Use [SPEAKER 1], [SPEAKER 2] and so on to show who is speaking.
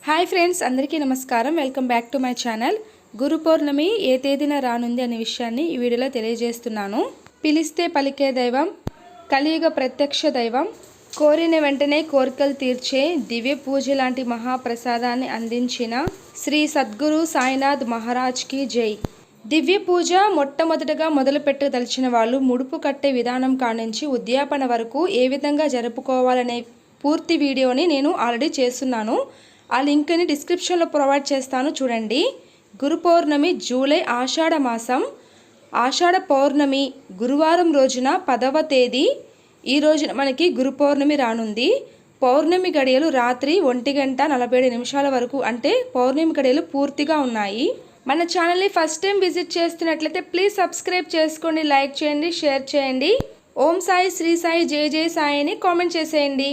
[SPEAKER 1] Hi friends, అందరికీ నమస్కారం. Welcome back to my channel. Guru Purnima ఏ తేదీన రానుంది అనే విషయాన్ని ఈ వీడియోలో తెలియజేస్తున్నాను. పిలిస్తే పలికే దైవం, కలియుగ ప్రత్యక్ష దైవం, కోరిన వెంటనే కోరికలు తీర్చే దివ్య పూజ లాంటి మహాప్రసాదాన్ని అందించిన శ్రీ సద్గురు సాయినాథ్ మహారాజ్కి జై. దివ్య పూజ మొట్టమొదటగా మొదలుపెట్టదలిచిన వాళ్ళు ముడుపు కట్టే విధానం కానుంచి ఉద్యాపన వరకు ఏ విధంగా జరుపుకోవాలనే పూర్తి వీడియోని నేను ఆల్రెడీ చేస్తున్నాను. ఆ లింక్ని డిస్క్రిప్షన్లో ప్రొవైడ్ చేస్తాను, చూడండి. గురు పౌర్ణమి జూలై ఆషాఢ మాసం, ఆషాఢ పౌర్ణమి గురువారం రోజున 10వ తేదీ. ఈ రోజున మనకి గురు పౌర్ణమి రానుంది. పౌర్ణమి గడియలు రాత్రి 1:47 వరకు, అంటే పౌర్ణమి గడియలు పూర్తిగా ఉన్నాయి. మన ఛానల్ని ఫస్ట్ టైం విజిట్ చేస్తున్నట్లయితే ప్లీజ్ సబ్స్క్రైబ్ చేసుకోండి, లైక్ చేయండి, షేర్ చేయండి. ఓం సాయి, శ్రీ సాయి, జై జై సాయి అని కామెంట్ చేసేయండి.